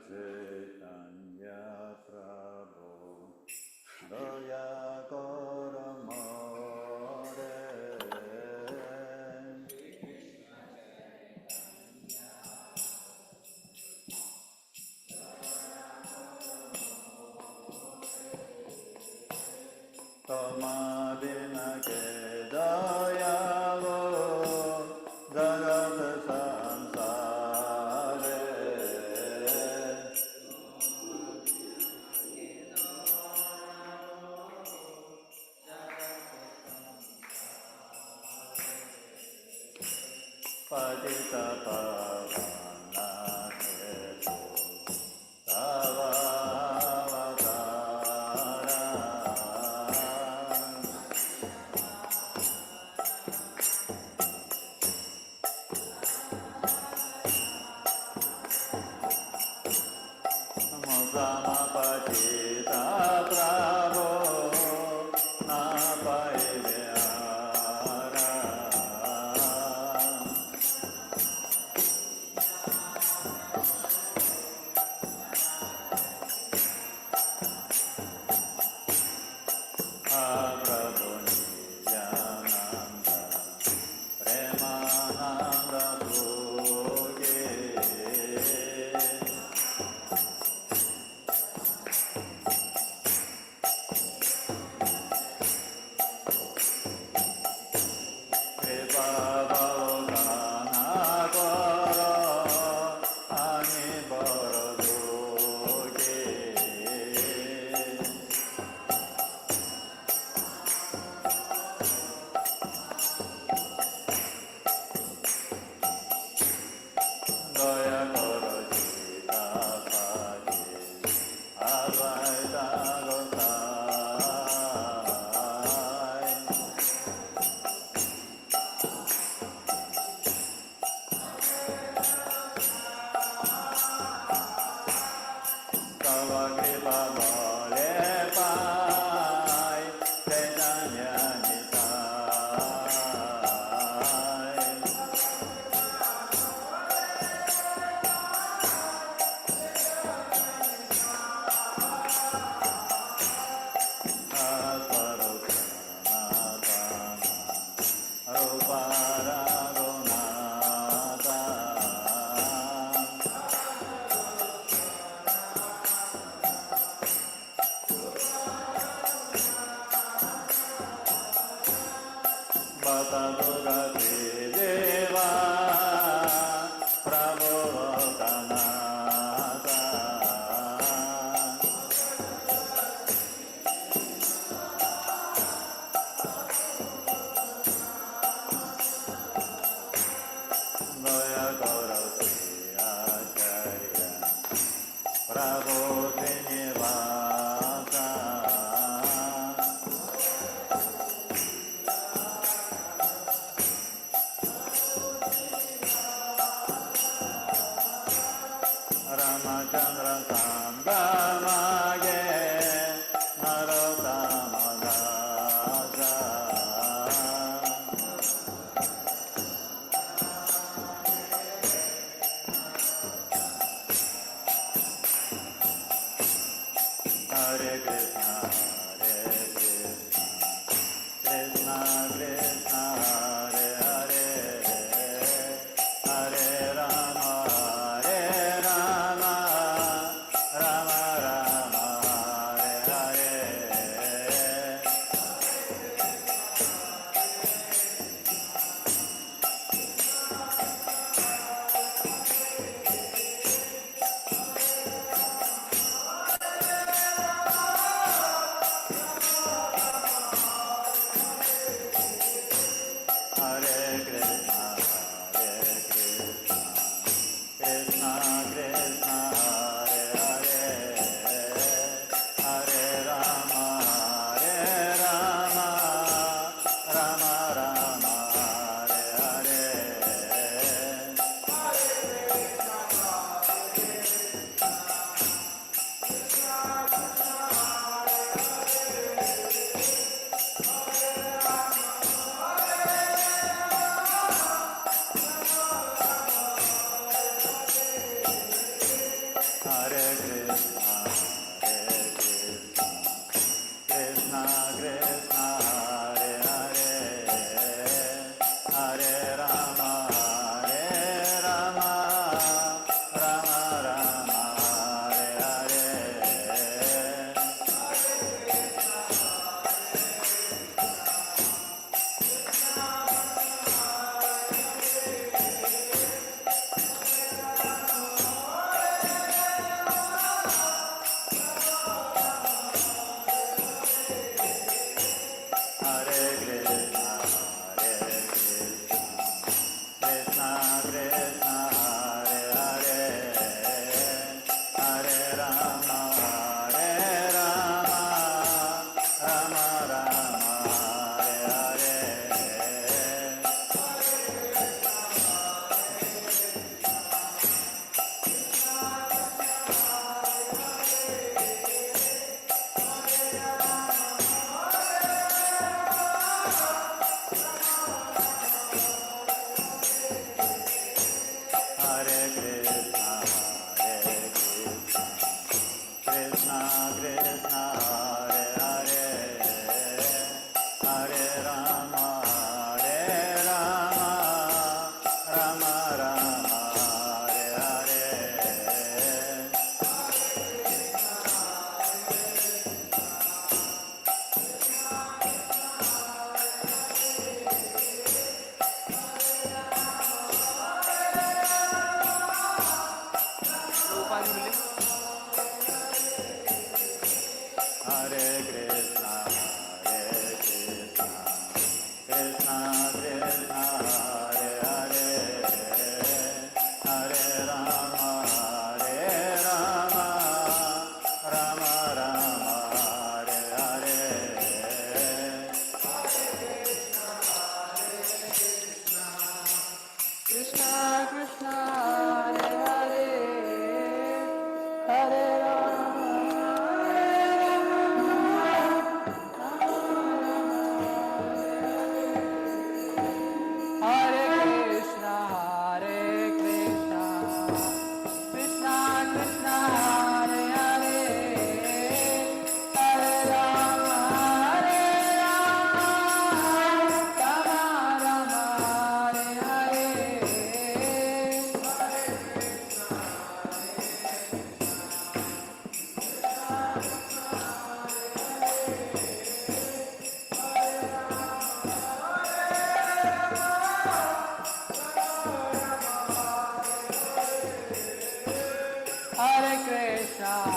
Chaitanya Prabhu Daya Kora More Tomadina Ke Daya Go Jagat Sansare Patita Pavana Hetu Tavavatara Namo Samapatita Prabhu Napaidhyara Prabhu Nityananda Premananda Bhuge Kripa Bhavana Koro Ani Baraduge Daya Koro Sita Pati Advaita Gosai Tava Kripa Bole Pai Chaitanya Nitai Aswarupanatana Ruparagunata Bata Dugati Deva Prabhu Lokanata Daya Gaurati Acharya Prabhu Srinivasa Ramachandra Sambhamage Narottama Dasa Hare Krishna Krishna Krishna Hare Hare Hare Rama Hare Rama Rama Rama Hare Hare Krishna Hare Hare Hare Rama Rama Rama Hare Hare Hare Krishna, Krishna Krishna, Hare Hare, Hare Rama, Rama Rama, Hare Hare. Krishna Krishna Hare Hare Hare Rama Hare Krishna Hare Krishna Krishna Krishna Hare Hare Hare Rama Rama Rama Hare Hare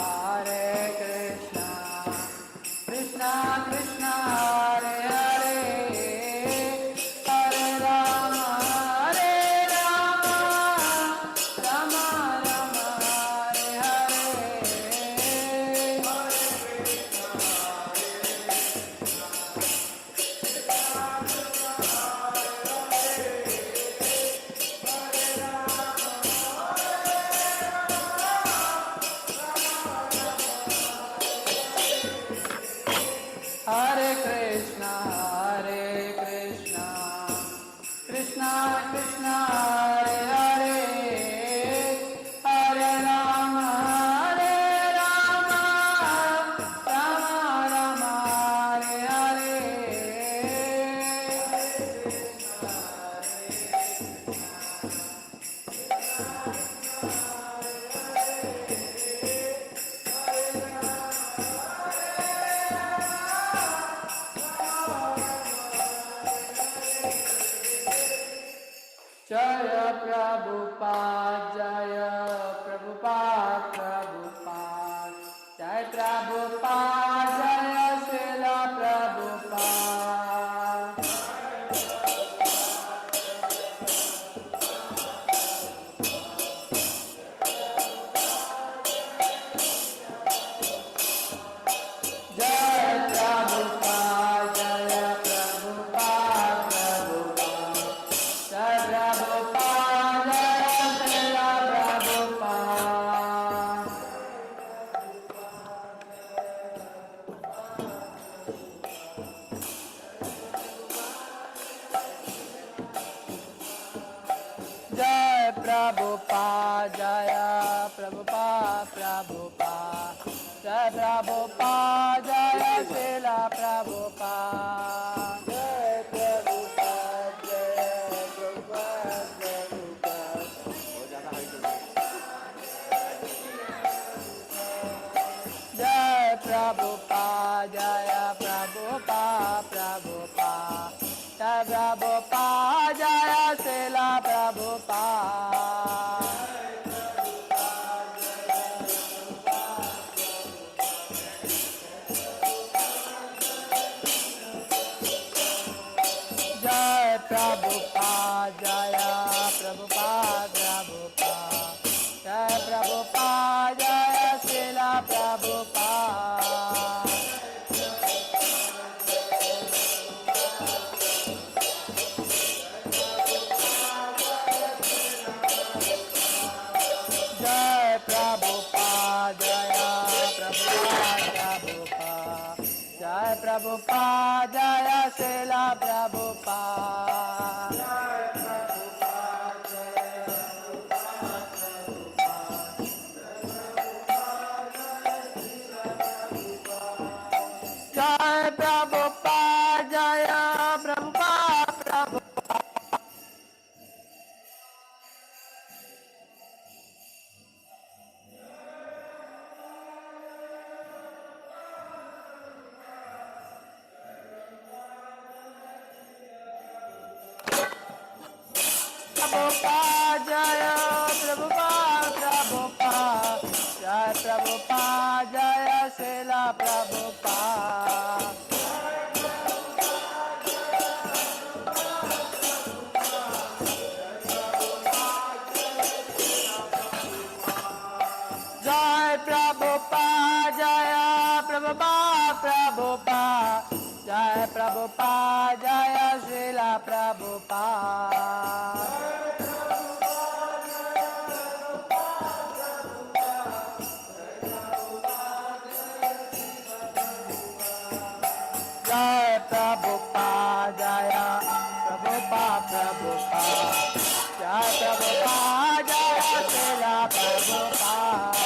Hare Krishna, Krishna Krishna, Hare Hare, Hare Rama, Rama Rama, Hare Hare Krishna, Krishna Krishna, Hare Hare, Hare Rama, Rama Rama, Hare Jaya Prabhupada, Jaya Prabhupada, Prabhupada, Jaya Prabhupada, Jaya Srila Prabhupada. Jaya Prabhupada, Jaya Prabhupada, Prabhupada, Jaya Prabhupada, Jaya Srila Prabhupada. Jai Prabhupada, Jaya Prabhupada, Prabhupada, Jai Prabhupada, Jaya Srila Prabhupada. Jai Prabhupada, Jaya Prabhupada, Prabhupada. Jai Prabhupada, Jaya Prabhupada, Prabhupada. Jai Prabhupada, Jaya Srila Prabhupada. Jai Prabhupada, Jaya Prabhupada, Prabhupada. Jai Prabhupada, Jaya Srila Prabhupada. Jai Prabhupada, Jaya Prabhupada, Prabhupada. Jai Prabhupada, Jaya Srila Prabhupada. जय प्रभुपाद जय प्रभुपाद प्रभु प्रभुपाद जय प्रभुपाद प्रभुपाद जय प्रभुपाद जय शिला प्रभुपाद जय प्रभुपाद जय प्रभुपाद प्रभुपाद जय प्रभुपाद जय शिला प्रभुपाद जय प्रभुपाद जय प्रभुपाद प्रभुपाद जय प्रभुपाद जय शिला प्रभुपाद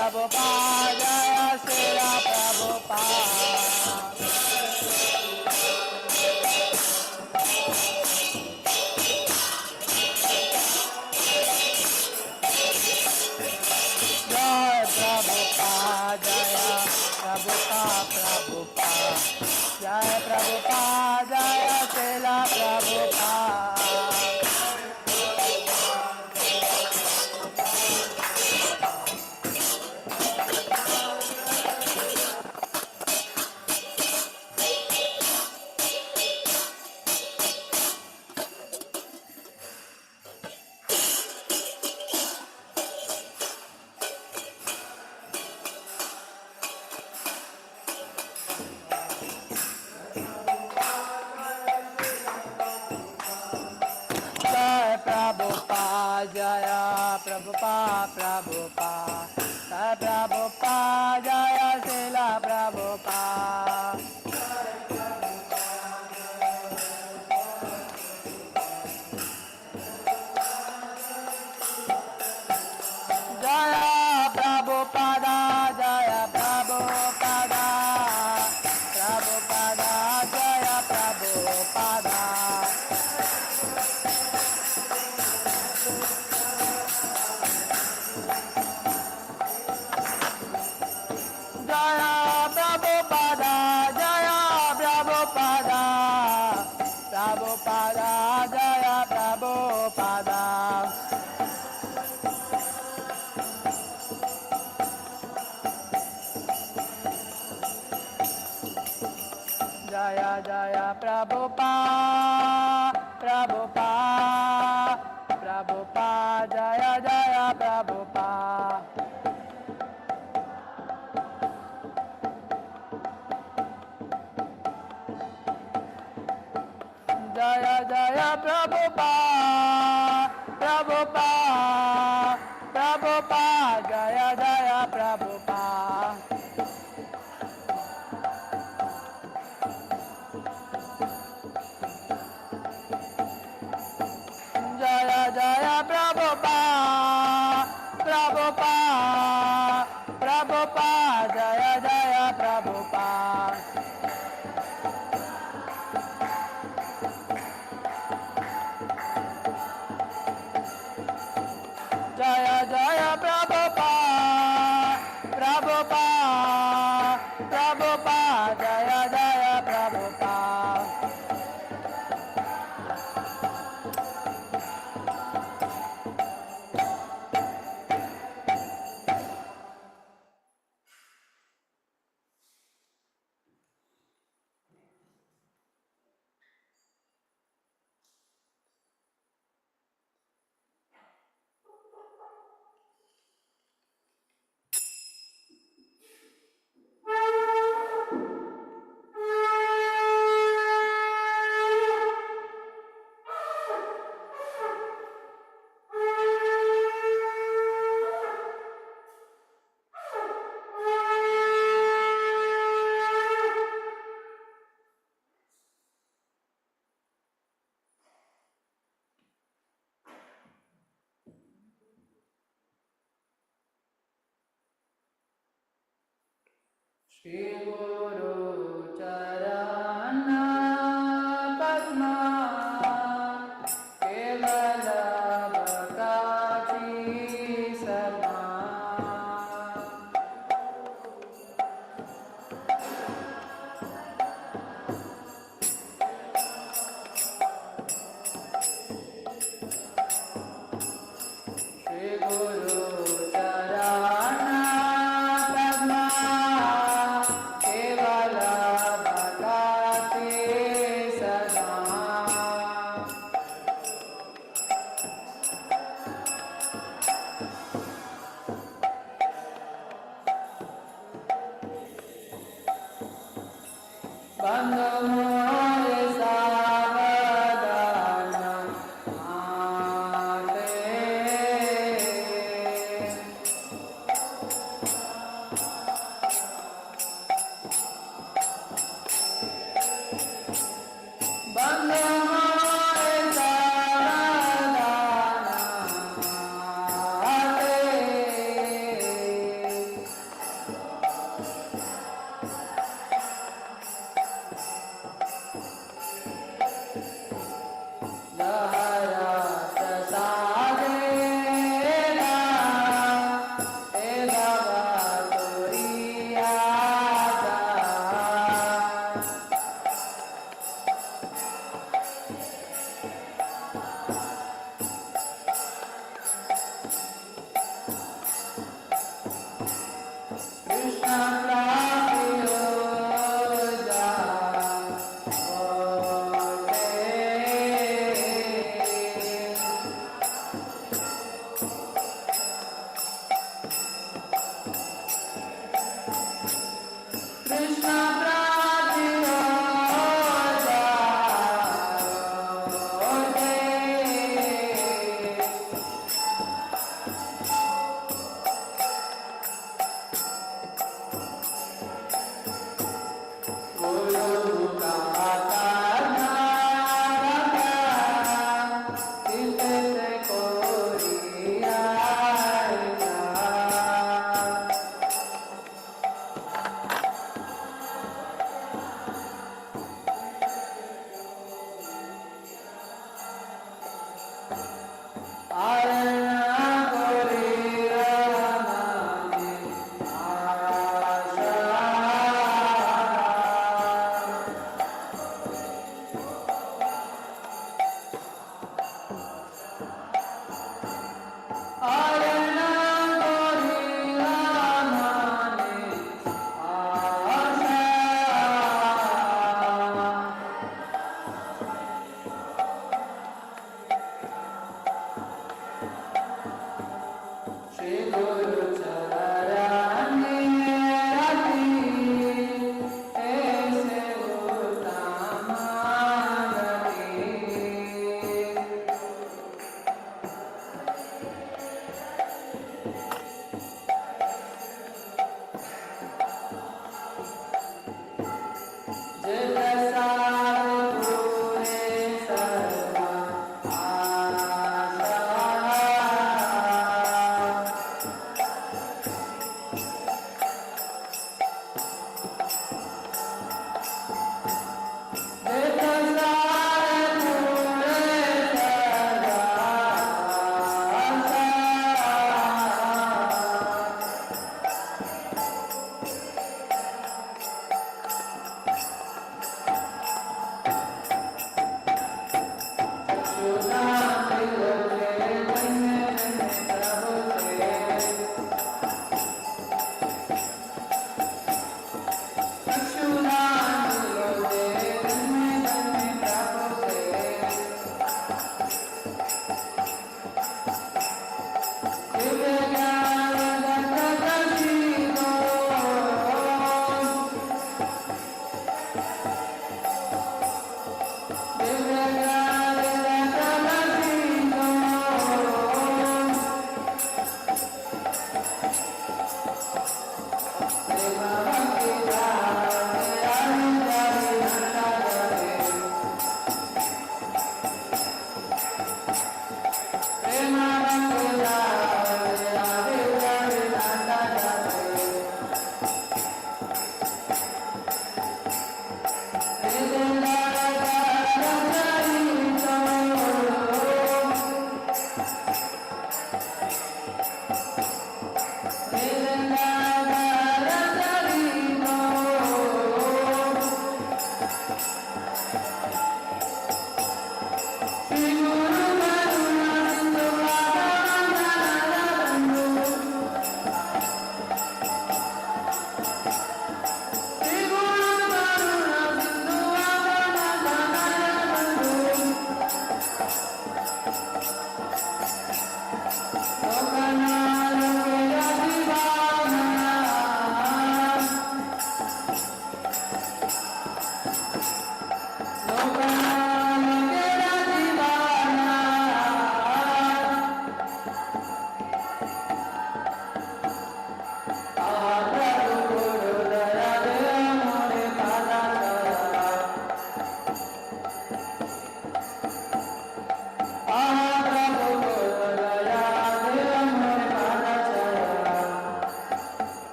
प्रभुपाद जय शिला प्रभुपाद जय प्रभुपाद जय प्रभुपाद प्रभुपाद जय प्रभुपाद जय शिला प्रभुपाद प्रभुपाद जय प्रभुपाद प्रभुपाद जय प्रभुपाद जय शिला प्रभुपाद जय प्रभुपाद जय प्रभुपाद प्रभुपाद जय Prabhupada Prabhupada Jaya Prabhupada Jaya Jaya Prabhupada Prabhupada Prabhupada Jaya Jaya Prabhupada Jaya Jaya Prabhupada Prabhupada Prabhupada Jaya Jaya Prabhupada Jaya Jaya Prabhupada Prabhupada Prabhupada Jaya Jaya Prabhupada Jaya Jaya Prabhupada Prabhupada Prabhupada Jaya Jaya Prabhupada Shri गुरु चरण पद्मा केवल भक्ति समा श्री गुरु चरण पद्मा केवल भक्ति समा बंधु मोर सावधान आते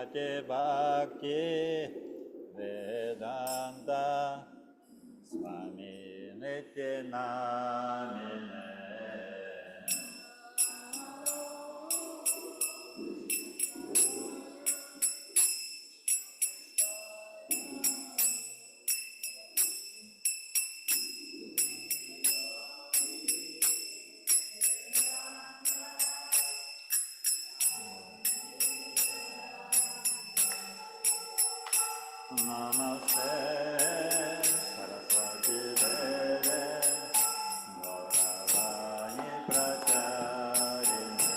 Bhakti Bhakti Vedanta Swami Nityanamine. Namaste Saraswati Deve Gauravani Pracharine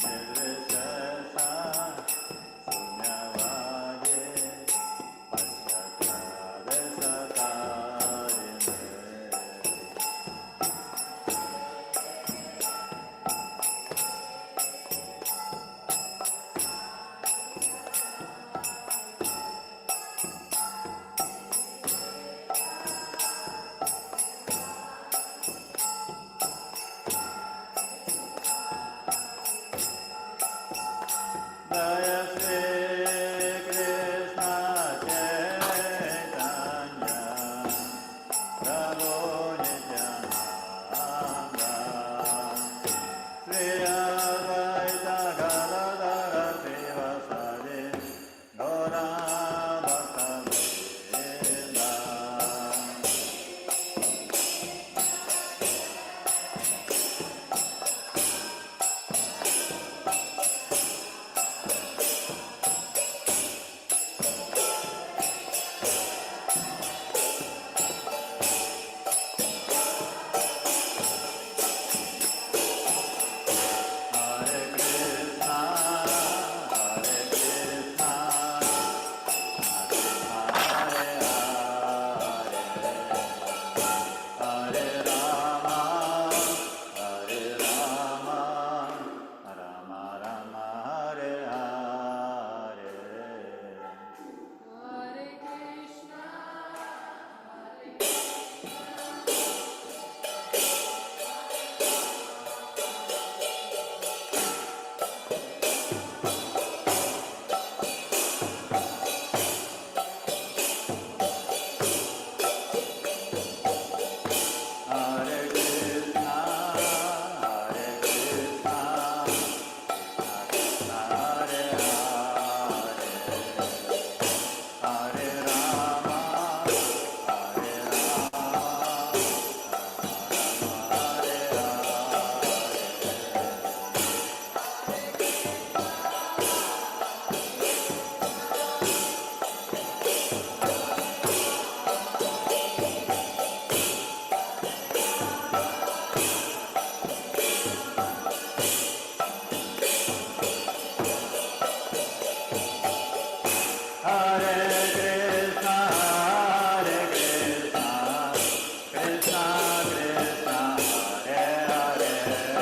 Nirvishesha Sunyavadi Pasyata Desatarine. Jaya Shri Krishna Chaitanya Prabhu Nityananda Shri